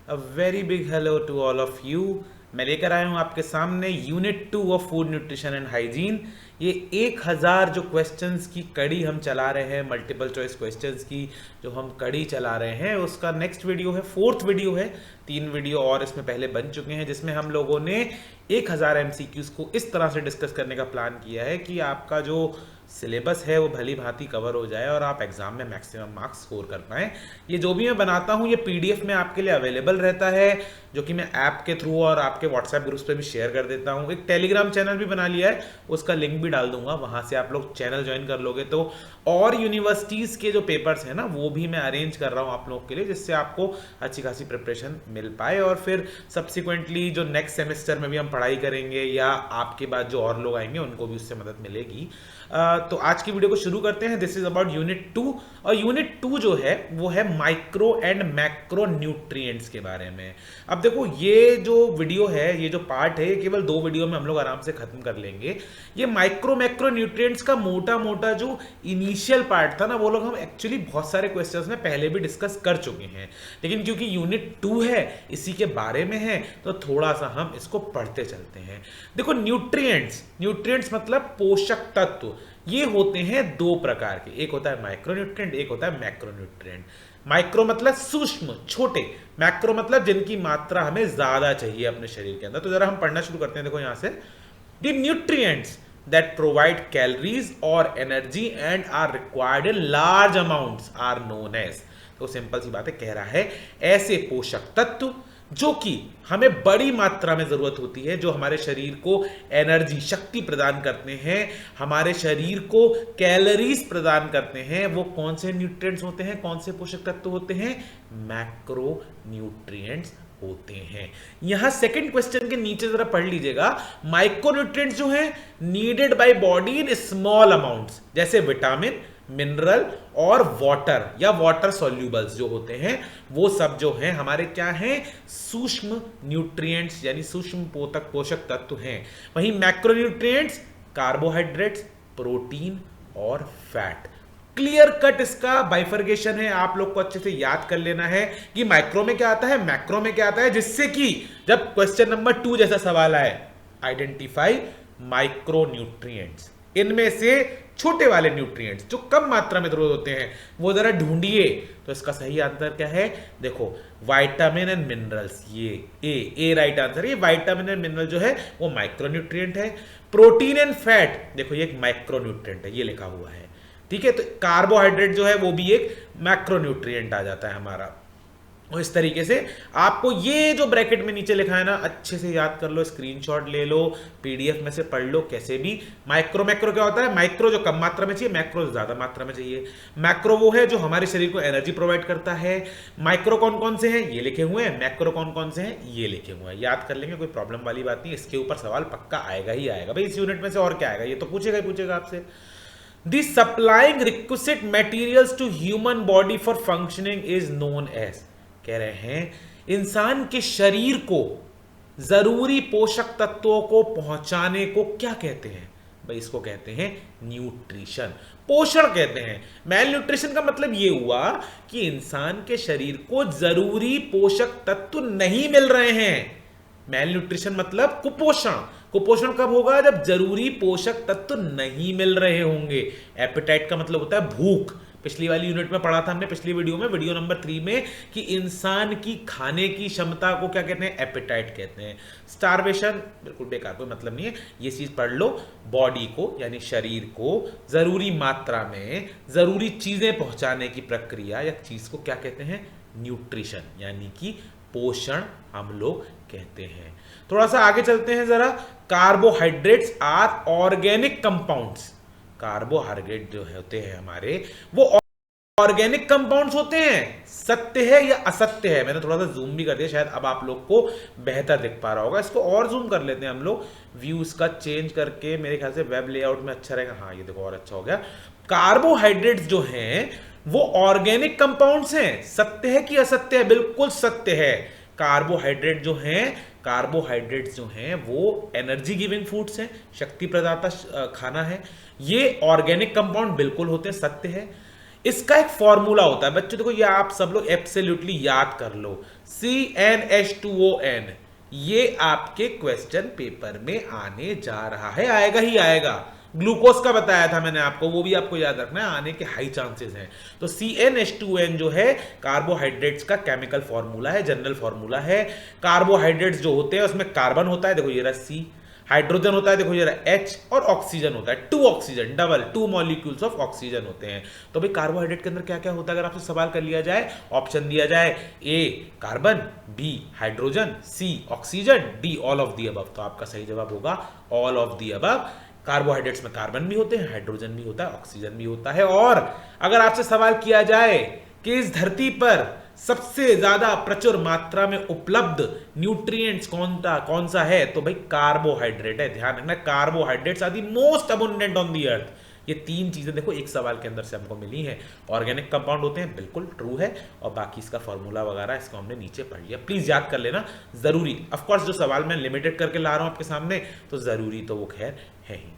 A very big hello to all of you. मैं लेकर आया हूँ आपके सामने unit 2 of food nutrition and hygiene. ये 1000 जो क्वेश्चंस की कड़ी हम चला रहे हैं, मल्टीपल चॉइस क्वेश्चंस की जो हम कड़ी चला रहे हैं, उसका नेक्स्ट वीडियो है, 4th वीडियो है। 3 वीडियो और इसमें पहले बन चुके हैं जिसमें हम लोगों ने 1000 एमसीक्यूज को इस तरह से डिस्कस करने का प्लान किया है कि आपका जो सिलेबस है वो भली भांति कवर हो जाए और आप एग्जाम में मैक्सिमम मार्क्स स्कोर कर पाएँ। ये जो भी मैं बनाता हूँ ये पीडीएफ में आपके लिए अवेलेबल रहता है, जो कि मैं ऐप के थ्रू और आपके व्हाट्सएप ग्रुप्स पे भी शेयर कर देता हूँ। एक टेलीग्राम चैनल भी बना लिया है, उसका लिंक भी डाल दूंगा, वहाँ से आप लोग चैनल ज्वाइन कर लोगे तो। और यूनिवर्सिटीज़ के जो पेपर्स हैं ना वो भी मैं अरेंज कर रहा हूँ आप लोगों के लिए, जिससे आपको अच्छी खासी प्रिपरेशन मिल पाए और फिर सब्सिक्वेंटली जो नेक्स्ट सेमेस्टर में भी हम पढ़ाई करेंगे या आपके बाद जो और लोग आएंगे उनको भी उससे मदद मिलेगी। तो आज की वीडियो को शुरू करते हैं। दिस इज अबाउट यूनिट 2 और यूनिट 2 जो है वो है माइक्रो एंड मैक्रो न्यूट्रिएंट्स के बारे में। अब देखो ये जो वीडियो है, ये जो पार्ट है, ये केवल 2 वीडियो में हम लोग आराम से खत्म कर लेंगे। ये माइक्रो मैक्रो न्यूट्रिएंट्स का मोटा मोटा जो इनिशियल पार्ट था ना, वो लोग हम एक्चुअली बहुत सारे क्वेश्चंस में पहले भी डिस्कस कर चुके हैं, लेकिन क्योंकि यूनिट 2 है, इसी के बारे में है, तो थोड़ा सा हम इसको पढ़ते चलते हैं। देखो न्यूट्रिएंट्स मतलब पोषक तत्व, ये होते हैं 2 प्रकार के, एक होता है माइक्रोन्यूट्रिएंट, एक होता है मैक्रोन्यूट्रिएंट। माइक्रो मतलब सूक्ष्म, छोटे, मैक्रो मतलब जिनकी मात्रा हमें ज्यादा चाहिए अपने शरीर के अंदर। तो जरा हम पढ़ना शुरू करते हैं। देखो यहां से, the nutrients that provide calories or energy and are required in large amounts are known as। तो सिंपल सी बात है, कह रहा है ऐसे पोषक तत्व जो कि हमें बड़ी मात्रा में जरूरत होती है, जो हमारे शरीर को एनर्जी, शक्ति प्रदान करते हैं, हमारे शरीर को कैलोरीज प्रदान करते हैं, वो कौन से न्यूट्रिएंट्स होते हैं, कौन से पोषक तत्व होते हैं? मैक्रो न्यूट्रिएंट्स होते हैं। यहां सेकंड क्वेश्चन के नीचे जरा पढ़ लीजिएगा, माइक्रोन्यूट्रिएंट्स जो हैं needed by body in small amounts, जैसे विटामिन, मिनरल और वाटर या वाटर सॉल्यूबल्स जो होते हैं, वो सब जो हैं हमारे क्या हैं? सूक्ष्म न्यूट्रिएंट्स यानी सूक्ष्म पोषक तत्व हैं। वहीं मैक्रोन्यूट्रिएंट्स कार्बोहाइड्रेट्स, प्रोटीन और फैट। क्लियर कट इसका बाइफर्गेशन है, आप लोग को अच्छे से याद कर लेना है कि माइक्रो में क्या आता है, मैक्रो में क्या आता है, जिससे कि जब क्वेश्चन नंबर 2 जैसा सवाल आए, आइडेंटिफाई माइक्रो न्यूट्रिएंट्स, इनमें से छोटे वाले न्यूट्रिएंट्स जो कम मात्रा में जरूरत होते हैं वो जरा ढूंढिए। तो इसका सही आंसर क्या है? देखो, विटामिन एंड मिनरल्स, ये ए राइट आंसर। ये विटामिन एंड मिनरल जो है वो माइक्रोन्यूट्रिएंट है। प्रोटीन एंड फैट, देखो ये एक माइक्रोन्यूट्रिएंट है, ये लिखा हुआ है, ठीक है। तो कार्बोहाइड्रेट जो है वो भी एक मैक्रोन्यूट्रिएंट आ जाता है हमारा। और इस तरीके से आपको ये जो ब्रैकेट में नीचे लिखा है ना, अच्छे से याद कर लो, स्क्रीनशॉट ले लो, पीडीएफ में से पढ़ लो, कैसे भी। मैक्रो क्या होता है? माइक्रो जो कम मात्रा में चाहिए, मैक्रो ज्यादा मात्रा में चाहिए। मैक्रो वो है जो हमारे शरीर को एनर्जी प्रोवाइड करता है। माइक्रो कौन कौन से हैं? ये लिखे हुए हैं। मैक्रो कौन कौन से हैं? ये लिखे हुए हैं। याद कर लेंगे, कोई प्रॉब्लम वाली बात नहीं। इसके ऊपर सवाल पक्का आएगा ही आएगा भाई, इस यूनिट में से और क्या आएगा, ये तो पूछेगा ही पूछेगा आपसे। The supplying requisite materials to human body for functioning is known as, कह रहे हैं इंसान के शरीर को जरूरी पोषक तत्वों को पहुंचाने को क्या कहते हैं? भाई इसको कहते हैं न्यूट्रिशन, पोषण कहते हैं। मैल न्यूट्रिशन का मतलब ये हुआ कि इंसान के शरीर को जरूरी पोषक तत्व नहीं मिल रहे हैं। मैल न्यूट्रिशन मतलब कुपोषण। कुपोषण कब होगा? जब जरूरी पोषक तत्व नहीं मिल रहे होंगे। एपेटाइट का मतलब होता है भूख। पिछली वाली यूनिट में पढ़ा था हमने, पिछली वीडियो में, वीडियो नंबर 3 में, कि इंसान की खाने की क्षमता को क्या कहते हैं? एपेटाइट कहते हैं। स्टारवेशन बिल्कुल बेकार, कोई मतलब नहीं है, ये चीज पढ़ लो। बॉडी को यानी शरीर को जरूरी मात्रा में जरूरी चीजें पहुंचाने की प्रक्रिया या चीज को क्या कहते हैं? न्यूट्रिशन यानी कि पोषण हम लोग कहते हैं। थोड़ा सा आगे चलते हैं जरा। Carbohydrates are organic compounds. Carbohydrate जो होते हैं हमारे, वो ऑर्गेनिक कंपाउंड्स होते हैं। सत्य है या असत्य है? मैंने थोड़ा सा जूम भी कर दिया, शायद अब आप लोग को बेहतर दिख पा रहा होगा। इसको और जूम कर लेते हैं हम लोग, व्यूज का चेंज करके, मेरे ख्याल से वेब लेआउट में अच्छा रहेगा। हाँ, ये देखो और अच्छा हो गया। कार्बोहाइड्रेट्स जो हैं वो ऑर्गेनिक कंपाउंड्स हैं। सत्य है कि असत्य है? बिल्कुल सत्य है। कार्बोहाइड्रेट्स जो हैं वो एनर्जी गिविंग फूड्स हैं, शक्ति प्रदाता खाना है। ये ऑर्गेनिक कंपाउंड बिल्कुल होते हैं, सत्य है। इसका एक फॉर्मूला होता है बच्चों, देखो ये आप सब लोग एब्सोल्युटली याद कर लो, CnH2ON, ये आपके क्वेश्चन पेपर में आने जा रहा है, आएगा ही आएगा। ग्लूकोज का बताया था मैंने आपको, वो भी आपको याद रखना है, आने के हाई चांसेस हैं। तो CnH2n जो है कार्बोहाइड्रेट्स का केमिकल फॉर्मूला है, जनरल फॉर्मूला है। कार्बोहाइड्रेट्स जो होते हैं उसमें कार्बन होता है, देखो ये रहा C, हाइड्रोजन होता है, देखो ये रहा H, और ऑक्सीजन होता है, 2 oxygen, double 2 molecules of oxygen होते हैं। तो भाई कार्बोहाइड्रेट के अंदर क्या क्या होता है, अगर आपसे सवाल कर लिया जाए, ऑप्शन दिया जाए, A carbon, B hydrogen, C oxygen, D all of the above, तो आपका सही जवाब होगा all of the above. Carbohydrates में कार्बन भी होते हैं, हाइड्रोजन भी होता है, ऑक्सीजन भी होता है। और अगर आपसे सवाल किया जाए कि इस धरती पर सबसे ज्यादा प्रचुर मात्रा में उपलब्ध न्यूट्रिएंट्स कौन सा है, तो भाई कार्बोहाइड्रेट है। ध्यान रखना, carbohydrates are the most abundant on the earth. ये 3 चीजें देखो एक सवाल के अंदर से हमको मिली हैं। ऑर्गेनिक कंपाउंड होते हैं, बिल्कुल ट्रू है, और बाकी इसका फॉर्मूला वगैरह इसको हमने नीचे पढ़ लिया, प्लीज याद कर लेना, जरूरी। ऑफ कोर्स जो सवाल मैं लिमिटेड करके ला रहा हूं आपके सामने, तो जरूरी तो वो खैर है ही।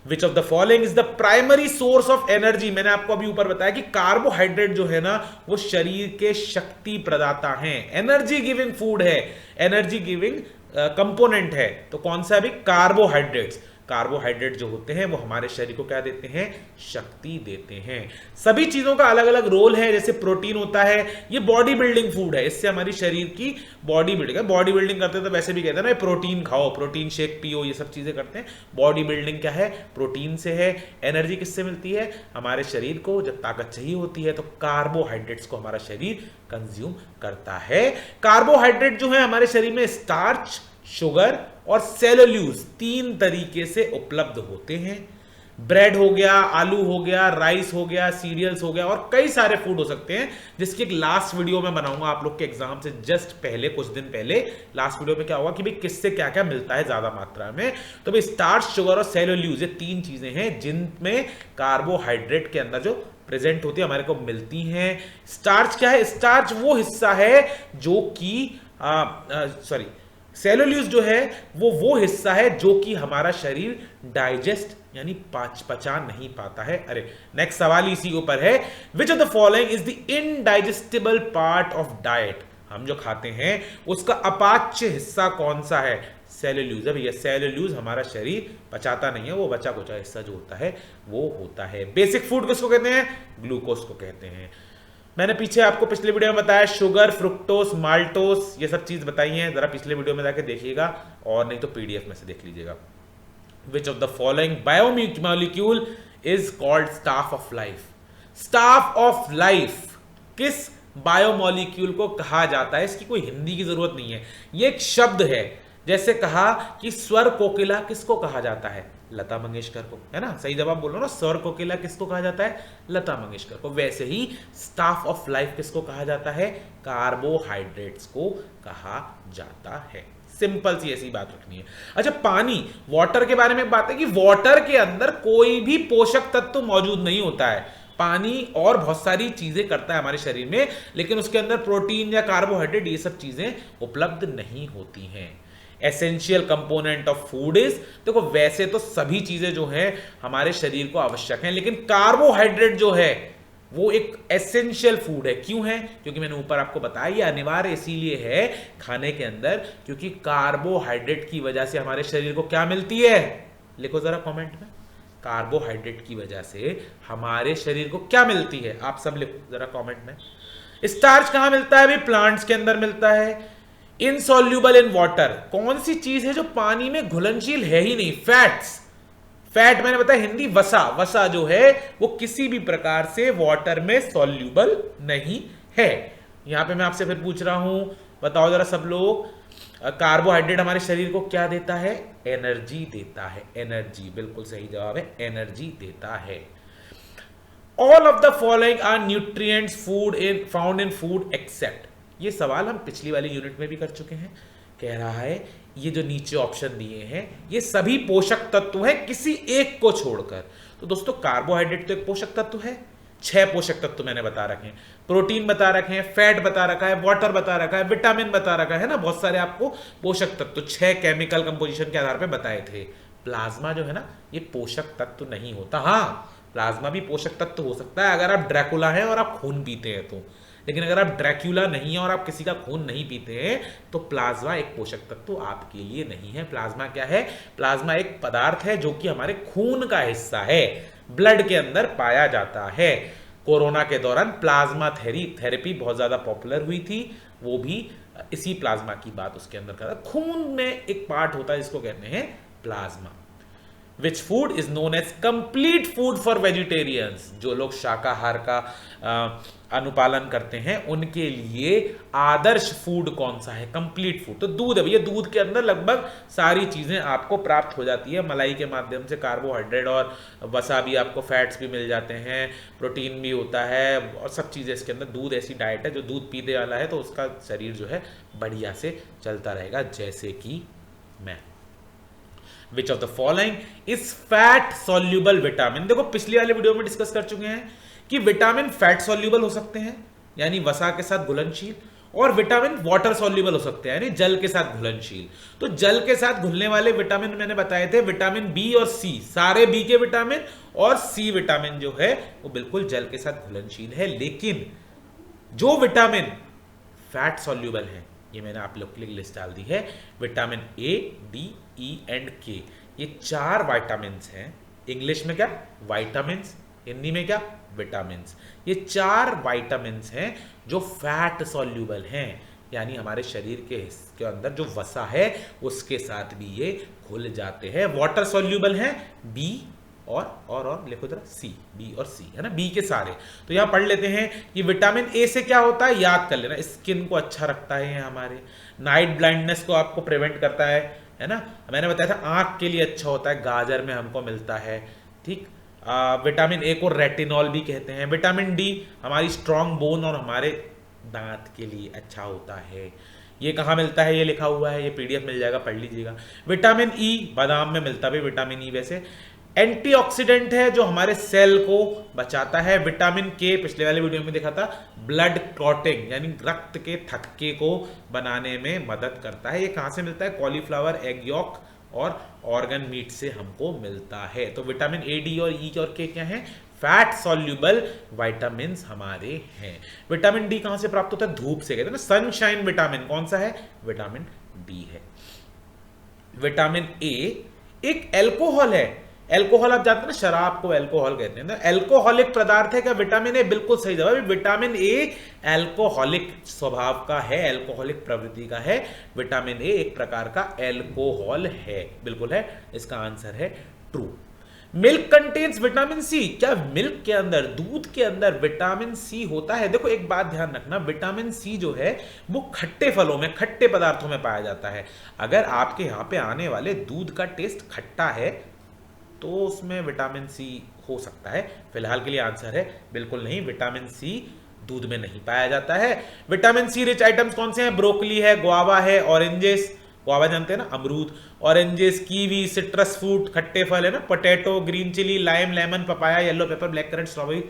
Which of the following is the primary source of energy, मैंने आपको अभी ऊपर बताया कि कार्बोहाइड्रेट जो है ना वो शरीर के शक्ति प्रदाता हैं, एनर्जी गिविंग फूड है, एनर्जी गिविंग कंपोनेंट है। तो कौन सा भी, कार्बोहाइड्रेट्स। कार्बोहाइड्रेट जो होते हैं वो हमारे शरीर को क्या देते हैं, शक्ति देते हैं। सभी चीजों का अलग अलग रोल है, जैसे प्रोटीन होता है, ये बॉडी बिल्डिंग फूड है, इससे हमारी शरीर की बॉडी बिल्डिंग है। बॉडी बिल्डिंग करते हैं तो वैसे भी कहते हैं ना प्रोटीन खाओ, प्रोटीन शेक पियो, ये सब चीजें करते हैं। बॉडी बिल्डिंग क्या है, प्रोटीन से है। एनर्जी किससे मिलती है, हमारे शरीर को जब ताकत चाहिए होती है तो कार्बोहाइड्रेट्स को हमारा शरीर कंज्यूम करता है। कार्बोहाइड्रेट जो है हमारे शरीर में स्टार्च, शुगर और सेलुलोज 3 तरीके से उपलब्ध होते हैं। ब्रेड हो गया, आलू हो गया, राइस हो गया, सीरियल्स हो गया, और कई सारे फूड हो सकते हैं, जिसकी एक लास्ट वीडियो में बनाऊंगा आप लोग के एग्जाम से जस्ट पहले, कुछ दिन पहले। लास्ट वीडियो में क्या होगा कि भाई किससे क्या क्या मिलता है ज्यादा मात्रा में। तो भाई स्टार्च, शुगर और सेलुलोज ये 3 चीजें हैं जिनमें कार्बोहाइड्रेट के अंदर जो प्रेजेंट होती है हमारे को मिलती हैं। स्टार्च क्या है, स्टार्च वो हिस्सा है जो कि सेलुलोज जो है वो हिस्सा है जो कि हमारा शरीर डाइजेस्ट यानी पचा नहीं पाता है। अरे नेक्स्ट सवाल इसी के ऊपर है, विच of the following is the indigestible part of diet, हम जो खाते हैं उसका अपाच्य हिस्सा कौन सा है, सेलुलोज। अब ये सेलुलोज हमारा शरीर पचाता नहीं है, वो बचा कुचा हिस्सा जो होता है वो होता है। बेसिक फूड किसको कहते हैं, ग्लूकोज को कहते हैं। मैंने पीछे आपको पिछले वीडियो में बताया शुगर, फ्रुक्टोस, माल्टोस, ये सब चीज बताई हैं, जरा पिछले वीडियो में जाके देखिएगा, और नहीं तो पीडीएफ में से देख लीजिएगा। विच of the following biomolecule is called staff of life, staff of life किस बायोमॉलिक्यूल को कहा जाता है, इसकी कोई हिंदी की जरूरत नहीं है, ये एक शब्द है। जैसे कहा कि स्वर कोकिला किसको कहा जाता है, लता मंगेशकर को, है ना, सही जवाब बोल रहा हूं ना, स्वर कोकिला किसको कहा जाता है, लता मंगेशकर को। वैसे ही स्टाफ ऑफ लाइफ किसको कहा जाता है, कार्बोहाइड्रेट्स को कहा जाता है। सिंपल सी ऐसी बात रखनी है। अच्छा, पानी, वाटर के बारे में बात है कि वाटर के अंदर कोई भी पोषक तत्व मौजूद नहीं होता है। पानी और बहुत सारी चीजें करता है हमारे शरीर में, लेकिन उसके अंदर प्रोटीन या कार्बोहाइड्रेट ये सब चीजें उपलब्ध नहीं होती हैं। Essential component of food is, देखो वैसे तो सभी चीजें जो हैं हमारे शरीर को आवश्यक हैं, लेकिन कार्बोहाइड्रेट जो है वो एक एसेंशियल फूड है। क्यों है, क्योंकि मैंने ऊपर आपको बताया ये अनिवार्य इसीलिए है खाने के अंदर, क्योंकि कार्बोहाइड्रेट की वजह से हमारे शरीर को क्या मिलती है, लिखो जरा कमेंट में, कार्बोहाइड्रेट की वजह से हमारे शरीर को क्या मिलती है, आप सब लिखो जरा कमेंट में। स्टार्च कहां मिलता है, भी प्लांट्स के अंदर मिलता है। इनसॉल्यूबल इन वाटर, कौन सी चीज है जो पानी में घुलनशील है ही नहीं, फैट्स। फैट मैंने बताया हिंदी, वसा, वसा जो है वो किसी भी प्रकार से वाटर में सॉल्यूबल नहीं है। यहां पे मैं आपसे फिर पूछ रहा हूं, बताओ जरा सब लोग, कार्बोहाइड्रेट हमारे शरीर को क्या देता है, एनर्जी देता है, एनर्जी, बिल्कुल सही जवाब है, एनर्जी देता है। All of the following are nutrients found in food except, ये सवाल हम पिछली वाली यूनिट में भी कर चुके हैं। कह रहा है ये जो नीचे ऑप्शन दिए हैं ये सभी पोषक तत्व हैं किसी एक को छोड़कर। तो दोस्तों कार्बोहाइड्रेट तो एक पोषक तत्व है, 6 पोषक तत्व मैंने बता रखे हैं, प्रोटीन बता रखे हैं, फैट बता रखा है, वाटर बता रखा है, विटामिन बता रखा है ना, बहुत सारे आपको पोषक तत्व 6 केमिकल कंपोजिशन के आधार पर बताए थे। प्लाज्मा जो है ना ये पोषक तत्व नहीं होता। हाँ, प्लाज्मा भी पोषक तत्व हो सकता है अगर आप ड्रैकुला हैं और आप खून पीते हैं तो, लेकिन अगर आप ड्रैक्यूला नहीं है और आप किसी का खून नहीं पीते हैं तो प्लाज्मा एक पोषक तत्व आपके लिए नहीं है। प्लाज्मा क्या है? प्लाज्मा एक पदार्थ है जो कि हमारे खून का हिस्सा है, ब्लड के अंदर पाया जाता है। कोरोना के दौरान प्लाज्मा थेरेपी बहुत ज्यादा पॉपुलर हुई थी, वो भी इसी प्लाज्मा की बात उसके अंदर कर, खून में एक पार्ट होता है जिसको कहते हैं plasma. Which food is known as complete food for vegetarians? जो लोग शाकाहार का अनुपालन करते हैं उनके लिए आदर्श फूड कौन सा है? Complete food. तो दूध है भैया, दूध के अंदर लगभग सारी चीजें आपको प्राप्त हो जाती है, मलाई के माध्यम से कार्बोहाइड्रेट और वसा भी, आपको फैट्स भी मिल जाते हैं, प्रोटीन भी होता है और सब चीजें इसके अंदर। दूध ऐसी डाइट है जो दूध पीने वाला है तो उसका शरीर जो है बढ़िया से चलता रहेगा, जैसे कि मैं। Which of the following is fat soluble vitamin? देखो पिछली वाले वीडियो में डिस्कस कर चुके हैं कि विटामिन फैट सॉल्यूबल हो सकते हैं यानी वसा के साथ घुलनशील, और विटामिन वाटर सॉल्यूबल हो सकते हैं यानी जल के साथ घुलनशील। तो जल के साथ घुलने वाले विटामिन मैंने बताए थे विटामिन बी और सी, सारे बी के विटामिन और सी विटामिन जो है वो बिल्कुल जल के साथ घुलनशील है। लेकिन जो विटामिन फैट सॉल्यूबल है, ये मैंने आप लोग के लिए लिस्ट डाल दी है, vitamin A, D, E and के, ये 4 विटामिन्स हैं। इंग्लिश में क्या? विटामिन्स, हिंदी में क्या? विटामिन्स। ये 4 विटामिन्स हैं जो फैट सॉल्यूबल हैं, यानी हमारे शरीर के अंदर जो वसा है उसके साथ भी ये घुल जाते हैं। वाटर सॉल्यूबल हैं बी और लिखो जरा सी, बी और सी है ना, बी के सारे। तो यहां पढ़ लेते हैं कि विटामिन ए से क्या होता है, याद कर लेना, स्किन को अच्छा रखता है, हमारे नाइट ब्लाइंडनेस को आपको प्रिवेंट करता है ना। मैंने बताया था आंख के लिए अच्छा होता है, गाजर में हमको मिलता है, ठीक। विटामिन ए को रेटिनॉल भी कहते हैं। विटामिन डी हमारी स्ट्रॉन्ग बोन और हमारे दांत के लिए अच्छा होता है। ये कहाँ मिलता है? ये लिखा हुआ है, ये पीडीएफ मिल जाएगा, पढ़ लीजिएगा। विटामिन ई बादाम में मिलता है विटामिन ई, वैसे एंटीऑक्सीडेंट है जो हमारे सेल को बचाता है। विटामिन के पिछले वाले वीडियो में देखा था, ब्लड क्लॉटिंग यानी रक्त के थक्के को बनाने में मदद करता है। ये कहां से मिलता है? कॉलीफ्लावर, एग यॉक और ऑर्गन मीट से हमको मिलता है। तो विटामिन ए, डी और ई और के क्या है? फैट सॉल्यूबल विटामिन हमारे हैं। विटामिन डी कहां से प्राप्त होता है? धूप से, कहते हैं ना सनशाइन विटामिन। कौन सा है? विटामिन डी है। विटामिन ए एक एल्कोहल है। एल्कोहल आप जानते हैं ना, शराब को एल्कोहल कहते हैं, एल्कोहलिक पदार्थ है क्या? विटामिन ए बिल्कुल सही जवाब। विटामिन ए एल्कोहलिक स्वभाव का है, एल्कोहलिक प्रवृत्ति का है। विटामिन ए एक प्रकार का एल्कोहल है, बिल्कुल है, इसका आंसर है true. Milk contains vitamin C. क्या मिल्क के अंदर, दूध के अंदर विटामिन सी होता है? देखो एक बात ध्यान रखना, विटामिन सी जो है वो खट्टे फलों में, खट्टे पदार्थों में पाया जाता है। अगर आपके यहां पे आने वाले दूध का टेस्ट खट्टा है तो उसमें विटामिन सी हो सकता है। फिलहाल के लिए आंसर है बिल्कुल नहीं, विटामिन सी दूध में नहीं पाया जाता है। विटामिन सी रिच आइटम्स कौन से हैं? ब्रोकली है, गुआवा है, ऑरेंजेस, गुआवा जानते हैं ना, अमरूद, ऑरेंजेस, कीवी, सिट्रस फ्रूट, खट्टे फल है ना, potato, green chilli, lime, lemon, papaya, yellow pepper, black currant, strawberry.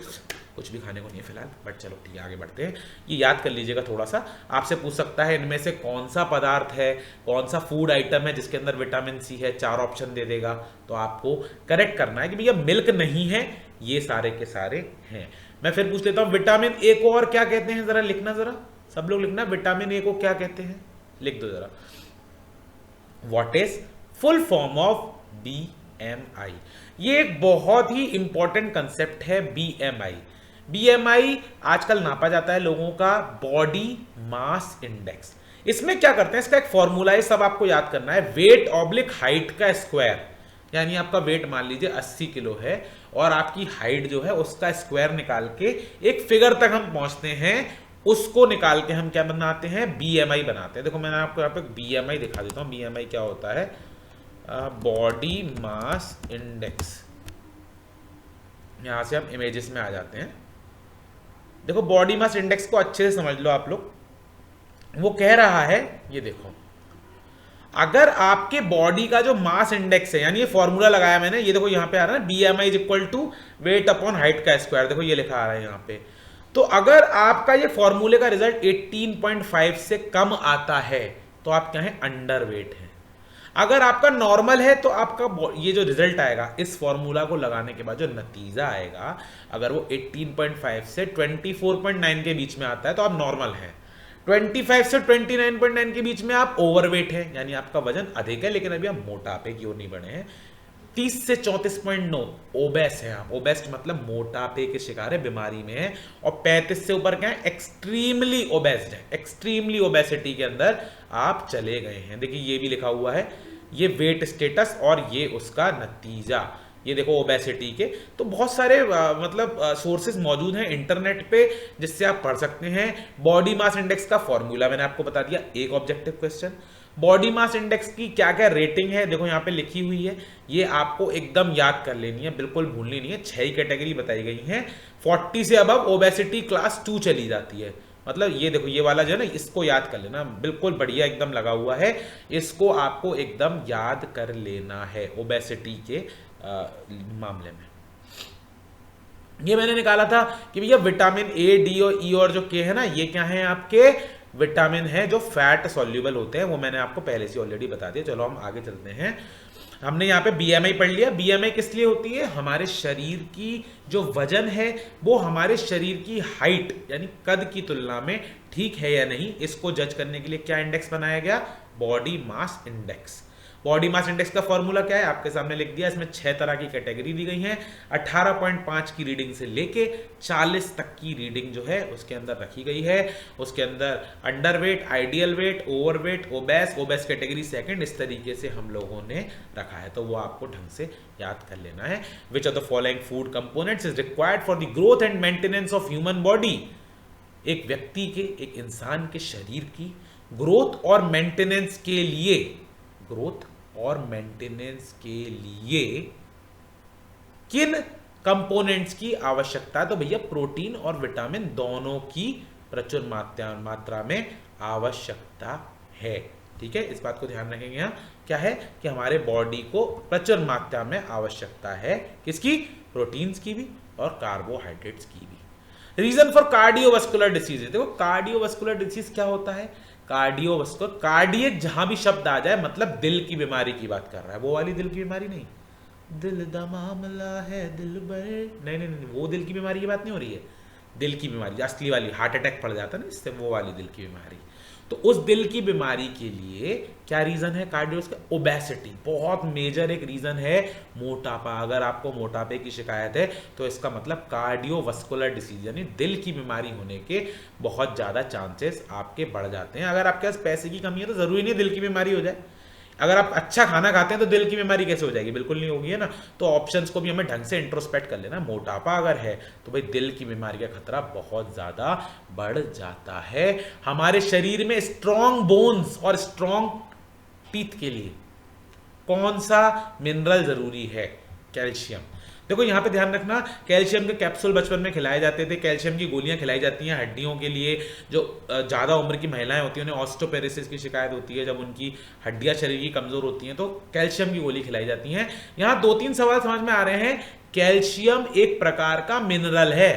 कुछ भी खाने को नहीं है फिलहाल, बट चलो ठीक है, आगे बढ़ते हैं। ये याद कर लीजिएगा थोड़ा सा, आपसे पूछ सकता है इनमें से कौन सा पदार्थ है, कौन सा फूड आइटम है जिसके अंदर विटामिन सी है। 4 ऑप्शन दे देगा तो आपको करेक्ट करना है कि भैया मिल्क नहीं है, ये सारे के सारे हैं। मैं फिर पूछ लेता हूं, विटामिन ए को और क्या कहते हैं? जरा लिखना, जरा सब लोग लिखना, विटामिन ए को क्या कहते हैं? लिख दो जरा। What is full form of BMI? ये एक बहुत ही इंपॉर्टेंट कंसेप्ट है BMI। BMI आजकल नापा जाता है लोगों का बॉडी मास इंडेक्स। इसमें क्या करते हैं, इसका एक फॉर्मूला है, सब आपको याद करना है, वेट ऑब्लिक हाइट का स्क्वायर। यानी आपका वेट मान लीजिए 80 किलो है और आपकी हाइट जो है उसका स्क्वायर निकाल के एक फिगर तक हम पहुंचते हैं, उसको निकाल के हम क्या बनाते हैं? BMI बनाते हैं। देखो मैंने आपको यहाँ पे BMI दिखा देता हूँ। BMI क्या होता है? Body mass index. यहां से हम इमेजेस में आ जाते हैं। देखो बॉडी मास इंडेक्स को अच्छे से समझ लो आप लोग। वो कह रहा है, ये देखो, अगर आपके बॉडी का जो मास इंडेक्स है, यानी ये फॉर्मूला लगाया मैंने, ये देखो यहां पे आ रहा है ना, BMI is equal to weight upon height का स्क्वायर। देखो ये लिखा आ रहा है यहां पे। तो अगर आपका ये फॉर्मूले का रिजल्ट 18.5 से कम आता है तो आप क्या है? अंडर वेट है। अगर आपका नॉर्मल है तो आपका ये जो रिजल्ट आएगा इस फॉर्मूला को लगाने के बाद जो नतीजा आएगा, अगर वो 18.5 से 24.9 के बीच में आता है तो आप नॉर्मल हैं। 25 से 29.9 के बीच में आप ओवरवेट है, यानी आपका वजन अधिक है लेकिन अभी आप मोटापे की ओर नहीं बढ़े हैं। 30 से 34.9 ओबेस है आप, ओबेस्ट मतलब मोटापे के शिकार है, बीमारी में है। और 35 से ऊपर क्या है, एक्सट्रीमली ओबेस्ड है, एक्सट्रीमली ओबेसिटी के अंदर आप चले गए हैं। देखिए ये भी लिखा हुआ है, ये वेट स्टेटस और ये उसका नतीजा, ये देखो ओबेसिटी के। तो बहुत सारे मतलब सोर्सेज मौजूद हैं इंटरनेट पे जिससे आप पढ़ सकते हैं। बॉडी मास इंडेक्स का फॉर्मूला मैंने आपको बता दिया, एक objective question. Body mass index की क्या क्या रेटिंग है देखो यहाँ पे लिखी हुई है, ये आपको एकदम याद कर लेनी है, बिल्कुल भूलनी नहीं है। 6 ही कैटेगरी बताई गई हैं। 40 से अबव ओबेसिटी क्लास 2 चली जाती है, मतलब ये देखो ये वाला जो है ना, इसको याद कर लेना, बिल्कुल बढ़िया एकदम लगा हुआ है, इसको आपको एकदम याद कर लेना है ओबेसिटी के मामले में। ये मैंने निकाला था कि भैया विटामिन ए, डी और ई और जो के है ना, ये क्या है आपके विटामिन है जो फैट सॉल्युबल होते हैं, वो मैंने आपको पहले से ऑलरेडी बता दिया। चलो हम आगे चलते हैं। हमने यहाँ पे बीएमआई पढ़ लिया। बीएमआई किस लिए होती है, हमारे शरीर की जो वजन है वो हमारे शरीर की हाइट यानी कद की तुलना में ठीक है या नहीं, इसको जज करने के लिए क्या इंडेक्स बनाया गया, body mass index. Body mass index का फॉर्मूला क्या है आपके सामने लिख दिया। इसमें 6 तरह की कैटेगरी दी गई हैं। 18.5 की रीडिंग से लेके 40 तक की रीडिंग जो है उसके अंदर रखी गई है। उसके अंदर underweight, ideal weight, overweight, obese, obese category second, इस तरीके से हम लोगों ने रखा है, तो वो आपको ढंग से याद कर लेना है। विच of the following food components is required for the growth and maintenance of human body. एक व्यक्ति के, एक इंसान के शरीर की ग्रोथ और मेंटेनेंस के लिए, ग्रोथ और मेंटेनेंस के लिए किन कंपोनेंट्स की आवश्यकता है, तो भैया प्रोटीन और विटामिन दोनों की प्रचुर मात्रा में आवश्यकता है। ठीक है, इस बात को ध्यान रखेंगे। यहाँ क्या है कि हमारे बॉडी को प्रचुर मात्रा में आवश्यकता है, किसकी, प्रोटीन्स की भी और कार्बोहाइड्रेट्स की भी। रीजन फॉर कार्डियोवास्कुलर डिसीज, देखो कार्डियोवास्कुलर डिसीज क्या होता है, कार्डियोवास्कुलर, कार्डियक जहां भी शब्द आ जाए मतलब दिल की बीमारी की बात कर रहा है, वो वाली दिल की बीमारी नहीं, दिल दा मामला है दिल भर, नहीं नहीं नहीं, वो दिल की बीमारी की बात नहीं हो रही है। दिल की बीमारी असली वाली, हार्ट अटैक पड़ जाता है ना इससे, वो वाली दिल की बीमारी। तो उस दिल की बीमारी के लिए क्या रीजन है कार्डियोवास्कुलर, ओबेसिटी बहुत मेजर एक रीजन है। मोटापा, अगर आपको मोटापे की शिकायत है तो इसका मतलब कार्डियोवास्कुलर डिसीज यानी दिल की बीमारी होने के बहुत ज्यादा चांसेस आपके बढ़ जाते हैं। अगर आपके पास पैसे की कमी है तो जरूरी नहीं दिल की बीमारी हो जाए। अगर आप अच्छा खाना खाते हैं तो दिल की बीमारी कैसे हो जाएगी, बिल्कुल नहीं होगी, है ना। तो ऑप्शंस को भी हमें ढंग से इंट्रोस्पेक्ट कर लेना। मोटापा अगर है तो भाई दिल की बीमारी का खतरा बहुत ज्यादा बढ़ जाता है। हमारे शरीर में स्ट्रॉन्ग बोन्स और स्ट्रॉन्ग टीथ के लिए कौन सा मिनरल जरूरी है, कैल्शियम। देखो यहाँ पे ध्यान रखना, कैल्शियम के कैप्सूल बचपन में खिलाए जाते थे, कैल्शियम की गोलियां खिलाई जाती हैं हड्डियों के लिए। जो ज़्यादा उम्र की महिलाएं होती हैं उन्हें ऑस्टियोपेरिसिस की शिकायत होती है, जब उनकी हड्डियां शरीर की कमज़ोर होती हैं तो कैल्शियम की गोली खिलाई जाती हैं। यहाँ 2-3 सवाल समझ में आ रहे हैं। कैल्शियम एक प्रकार का मिनरल है,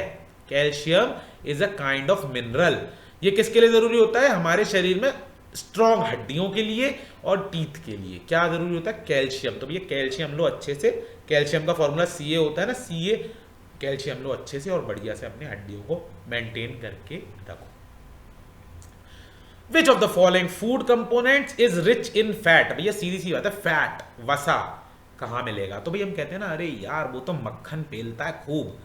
calcium is a kind of mineral. ये किसके लिए ज़रूरी होता है, हमारे शरीर में स्ट्रॉन्ग हड्डियों के लिए और टीथ के लिए क्या जरूरी होता है, कैल्शियम। तो भैया कैल्शियम लो अच्छे से, कैल्शियम का फॉर्मूला Ca होता है ना, Ca, कैल्शियम लो अच्छे से और बढ़िया से अपनी हड्डियों को मेंटेन करके रखो। विच of the following food components is rich in fat, भैया सीधी सी बात है, फैट वसा कहाँ मिलेगा। तो भैया हम कहते हैं ना, अरे यार वो तो मक्खन पेलता है खूब,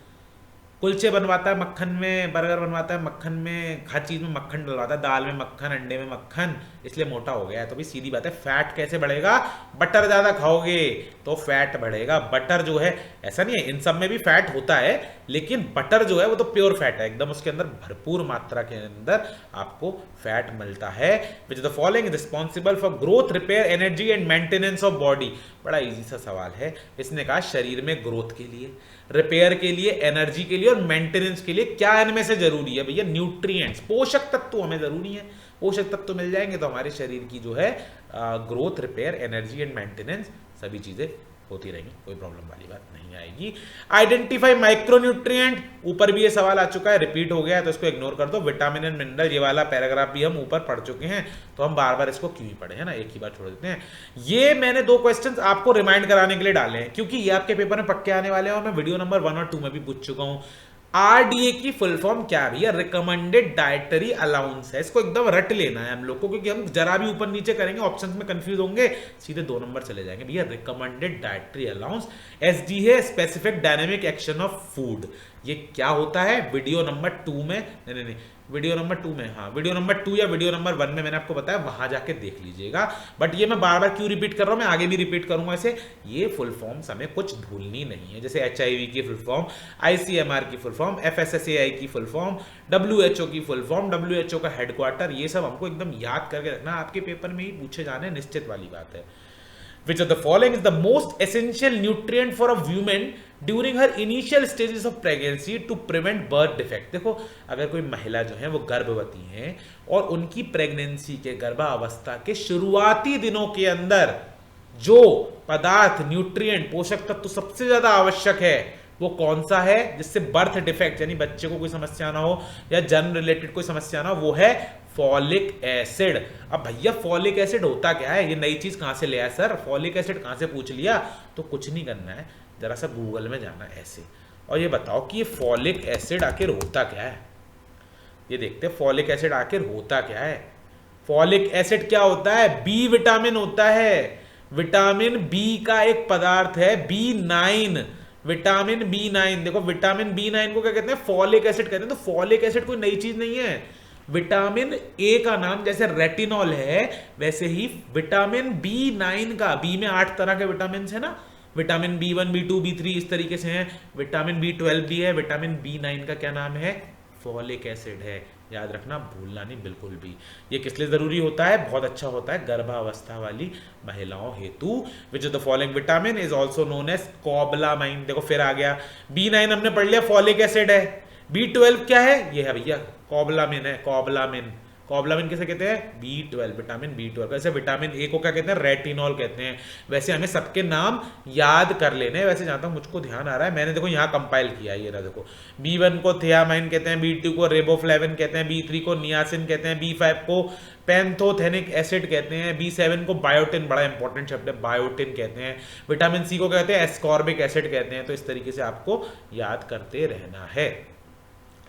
कुलचे बनवाता है मक्खन में, बर्गर बनवाता है मक्खन में, हर चीज़ में मक्खन डलवाता है, दाल में मक्खन, अंडे में मक्खन, इसलिए मोटा हो गया है। तो भी सीधी बात है, फैट कैसे बढ़ेगा, बटर ज़्यादा खाओगे तो फैट बढ़ेगा। बटर जो है, ऐसा नहीं है, इन सब में भी फैट होता है, लेकिन बटर जो है वो तो प्योर फैट है एकदम, उसके अंदर भरपूर मात्रा के अंदर आपको फैट मिलता है। Which the following responsible for growth, repair, energy and maintenance of body. बड़ा इजी सा सवाल है। इसने कहा शरीर में ग्रोथ के लिए, रिपेयर के लिए, एनर्जी के लिए और मेंटेनेंस के लिए क्या इनमें से जरूरी है, भैया न्यूट्रिएंट्स, पोषक तत्व हमें जरूरी है। पोषक तत्व मिल जाएंगे तो हमारे शरीर की जो है growth, repair, energy and maintenance सभी चीजें होती रहेंगी, कोई प्रॉब्लम वाली बात नहीं आएगी। आइडेंटिफाई माइक्रोन्यूट्रिएंट, ऊपर भी ये सवाल आ चुका है, रिपीट हो गया है तो इसको इग्नोर कर दो। विटामिन एंड मिनरल, ये वाला पैराग्राफ भी हम ऊपर पढ़ चुके हैं तो हम बार बार इसको क्यों ही पढ़े, है ना, एक ही बार छोड़ देते हैं। ये मैंने 2 क्वेश्चंस आपको रिमाइंड कराने के लिए डाले हैं क्योंकि ये आपके पेपर में पक्के आने वाले हैं और मैं वीडियो नंबर 1 और 2 में भी पूछ चुका हूं। आरडीए की फुल फॉर्म क्या है भैया? रिकमेंडेड डाइटरी अलाउंस है। इसको एकदम रट लेना है हम लोग को, क्योंकि हम जरा भी ऊपर नीचे करेंगे ऑप्शंस में कंफ्यूज होंगे, सीधे 2 नंबर चले जाएंगे। भैया रिकमेंडेड डाइटरी अलाउंस, एसडी है specific dynamic action of food. ये क्या होता है? वीडियो नंबर 2 में, नहीं वीडियो नंबर 2 में, हाँ वीडियो नंबर 2 या वीडियो नंबर 1 में मैंने आपको बताया, वहां जाके देख लीजिएगा। बट ये मैं बार बार क्यों रिपीट कर रहा हूं, मैं आगे भी रिपीट करूंगा इसे। ये फुल फॉर्म्स हमें कुछ भूलनी नहीं है, जैसे HIV की फुल फॉर्म, ICMR की फुल फॉर्म, FSSAI की फुल फॉर्म, WHO की फुल फॉर्म, WHO का हेडक्वार्टर, ये सब हमको एकदम याद करके रखना, आपके पेपर में ही पूछे जाने निश्चित वाली बात है। Which of the following is the most essential nutrient for a woman during her initial stages of pregnancy to prevent birth defect? देखो, अगर कोई महिला जो है वो गर्भवती हैं और उनकी प्रेगनेंसी के गर्भावस्था के शुरुआती दिनों के अंदर जो पदार्थ, न्यूट्रिएंट, पोषक तत्व सबसे ज्यादा आवश्यक है वो कौन सा है, जिससे बर्थ डिफेक्ट यानी बच्चे को कोई समस्या ना हो या जन्म रिलेटेड कोई समस्या ना हो, वो है फॉलिक एसिड। अब भैया फॉलिक एसिड होता क्या है? ये नई चीज कहां से ले आया सर? फॉलिक एसिड कहां से पूछ लिया? तो कुछ नहीं करना है, जरा सा गूगल में जाना ऐसे और ये बताओ कि ये फॉलिक एसिड आखिर होता क्या है। ये देखते हैं फॉलिक एसिड आखिर होता क्या है। फॉलिक एसिड क्या होता है? बी विटामिन होता है। विटामिन बी का एक पदार्थ है B9, विटामिन B9। देखो विटामिन B9 को क्या कहते हैं? फॉलिक एसिड कहते हैं। तो फॉलिक एसिड कोई नई चीज नहीं है। विटामिन ए का नाम जैसे रेटिनॉल है, वैसे ही विटामिन B9 का, बी में 8 तरह के विटामिन है ना, विटामिन B1, B2, B3 इस तरीके से हैं, विटामिन B12 भी है, विटामिन B9 का क्या नाम है? फॉलिक एसिड है। याद रखना, भूलना नहीं बिल्कुल भी। ये किस लिए जरूरी होता है? बहुत अच्छा होता है गर्भावस्था वाली महिलाओं हेतु। Which of the following vitamin is also known as cobalamin. देखो फिर आ गया, B9 हमने पढ़ लिया फॉलिक एसिड है, B12 क्या है? ये है भैया कोबलामिन है, कोबलामिन। कोबलामिन किसे कहते हैं? B12, vitamin B12। वैसे विटामिन ए को क्या कहते हैं? रेटिनॉल कहते हैं। वैसे हमें सबके नाम याद कर लेने हैं। वैसे जहां तक मुझको ध्यान आ रहा है, मैंने देखो यहाँ कंपाइल किया है, ये रहा देखो। B1 को थियामाइन कहते हैं, B2 को रेबोफ्लेविन कहते हैं, B3 को नियासिन कहते हैं, B5 को पैंथोथेनिक एसिड कहते हैं, B7 को बायोटिन, बड़ा इंपॉर्टेंट शब्द है, बायोटिन कहते हैं, विटामिन सी को कहते हैं एस्कॉर्बिक एसिड कहते हैं। तो इस तरीके से आपको याद करते रहना है।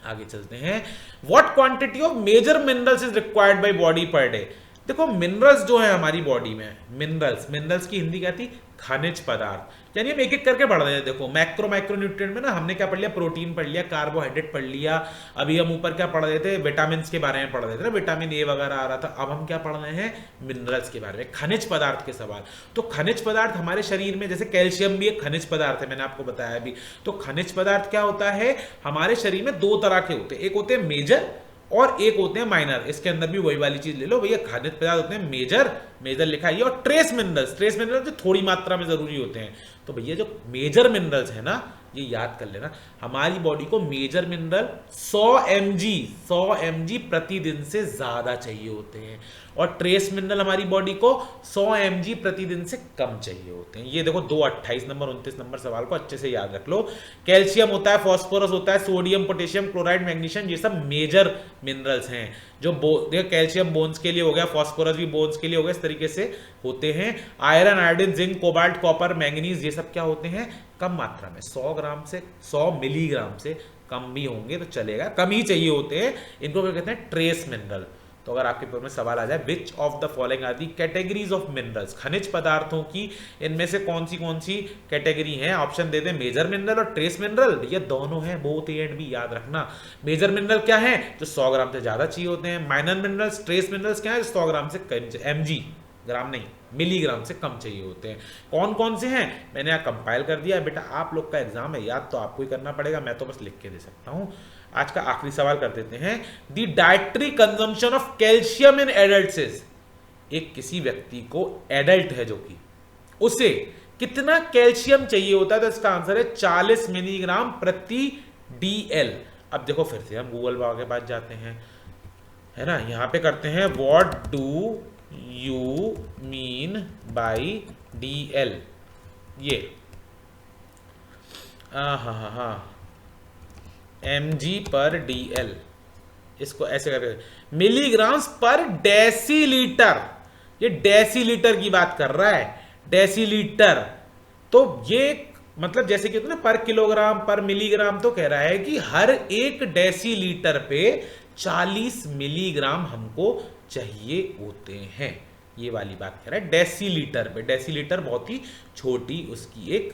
आगे चलते हैं। What quantity of major minerals is required by body per day? देखो मिनरल्स जो है हमारी बॉडी में, मिनरल्स की हिंदी क्या थी? खनिज पदार्थ। यानी हम एक एक करके पढ़ रहे हैं। देखो माइक्रोन्यूट्रिएंट में ना हमने क्या पढ़ लिया? प्रोटीन पढ़ लिया, कार्बोहाइड्रेट पढ़ लिया। अभी हम ऊपर क्या पढ़ रहे थे? विटामिन के बारे में पढ़ रहे थे ना, विटामिन ए वगैरह आ रहा था। अब हम क्या पढ़ रहे हैं? मिनरल्स के बारे में, खनिज पदार्थ के सवाल। तो खनिज पदार्थ हमारे शरीर में, जैसे कैल्शियम भी एक खनिज पदार्थ है, मैंने आपको बताया अभी। तो खनिज पदार्थ क्या होता है? हमारे शरीर में 2 तरह के होते हैं, एक होते हैं मेजर और एक होते हैं माइनर। इसके अंदर भी वही वाली चीज ले लो भैया, खनिज पदार्थ होते हैं मेजर लिखा है, और ट्रेस मिनरल्स जो थोड़ी मात्रा में जरूरी होते हैं। तो भैया जो मेजर मिनरल्स है ना, ये याद कर लेना, हमारी बॉडी को मेजर मिनरल 100 mg प्रतिदिन से ज्यादा चाहिए होते हैं, और ट्रेस मिनरल हमारी बॉडी को 100 mg प्रतिदिन से कम चाहिए होते हैं। ये देखो 2, 28 नंबर 29 नंबर सवाल को अच्छे से याद रख लो। कैल्शियम होता है, फास्फोरस होता है, सोडियम, पोटेशियम, क्लोराइड, मैग्नीशियम, ये सब मेजर मिनरल्स हैं। जो देखो कैल्शियम बोन्स के लिए हो गया, फास्फोरस भी बोन्स के लिए हो गया, इस तरीके से होते हैं। Iron, iodine, zinc, cobalt, copper, manganese, ये सब क्या होते हैं? कम मात्रा में, 100 मिलीग्राम से कम भी होंगे तो चलेगा, कम ही चाहिए होते हैं। इनको क्या कहते हैं? Trace mineral. तो अगर आपके पेपर में सवाल आ जाए, which of the following are the categories of minerals, खनिज पदार्थों की इनमें से कौन सी कैटेगरी है? ऑप्शन दे दें, मेजर मिनरल और ट्रेस मिनरल। ये दोनों हैं, बोथ ए एंड बी, याद रखना। मेजर मिनरल क्या है? जो 100 ग्राम से ज्यादा चाहिए होते हैं। माइनर मिनरल्स, ट्रेस मिनरल्स क्या है? 100 ग्राम से कम, mg, ग्राम नहीं, मिलीग्राम से कम चाहिए होते हैं। कौन कौन से हैं मैंने यहाँ कंपाइल कर दिया है। बेटा आप लोग का एग्जाम है, याद तो आपको ही करना पड़ेगा, मैं तो बस लिख के दे सकता हूं। आज का आखिरी सवाल कर देते हैं। The dietary consumption of calcium in adults is, एक किसी व्यक्ति को, एडल्ट है जो कि, उसे कितना कैल्शियम चाहिए होता है? तो इसका आंसर है 40 मिलीग्राम प्रति DL। अब देखो फिर से हम गूगल बाबा के पास जाते हैं, है ना, यहां पे करते हैं what do you mean by DL। ये हाँ mg/dl, इसको ऐसे करके मिलीग्राम्स पर डेसीलीटर, ये डेसीलीटर की बात कर रहा है, डेसीलीटर। तो ये मतलब जैसे कि ना पर किलोग्राम पर मिलीग्राम, तो कह रहा है कि हर एक डेसीलीटर पे 40 मिलीग्राम हमको चाहिए होते हैं, ये वाली बात कह रहा है डेसीलीटर पे। डेसीलीटर बहुत ही छोटी उसकी एक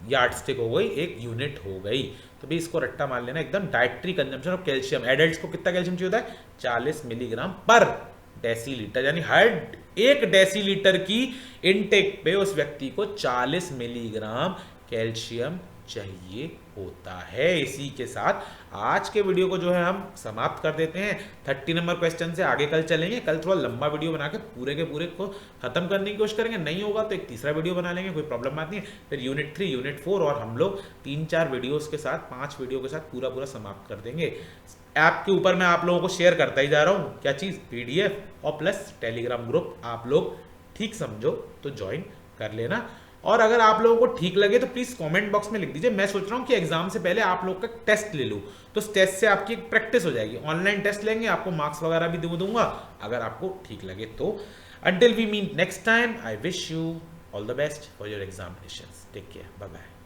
यार्डस्टिक हो गई, एक यूनिट हो गई। तो भी इसको रट्टा मान लेना एकदम। Dietary consumption of calcium, adults को कितना कैल्शियम चाहिए होता है? 40 मिलीग्राम पर डेसीलीटर, यानी हर एक डेसीलीटर की इनटेक पे उस व्यक्ति को 40 मिलीग्राम कैल्शियम चाहिए होता है। इसी के साथ आज के वीडियो को जो है हम समाप्त कर देते हैं। 30 नंबर क्वेश्चन से आगे कल चलेंगे। कल थोड़ा लंबा वीडियो बना के पूरे के पूरे को खत्म करने की कोशिश करेंगे, नहीं होगा तो एक तीसरा वीडियो बना लेंगे, कोई प्रॉब्लम बात नहीं है। फिर यूनिट 3, यूनिट 4 और हम लोग 3-4 वीडियोस के साथ, 5 वीडियो के साथ पूरा समाप्त कर देंगे। ऐप के ऊपर मैं आप लोगों को शेयर करता ही जा रहा हूँ, क्या चीज़? PDF और प्लस टेलीग्राम ग्रुप। आप लोग ठीक समझो तो ज्वाइन कर लेना। और अगर आप लोगों को ठीक लगे तो प्लीज़ कमेंट बॉक्स में लिख दीजिए। मैं सोच रहा हूँ कि एग्जाम से पहले आप लोग का टेस्ट ले लूँ, तो टेस्ट से आपकी एक प्रैक्टिस हो जाएगी। ऑनलाइन टेस्ट लेंगे, आपको मार्क्स वगैरह भी दूंगा अगर आपको ठीक लगे तो। Until we meet next time, I wish you all the best for your examinations. Take care, bye bye.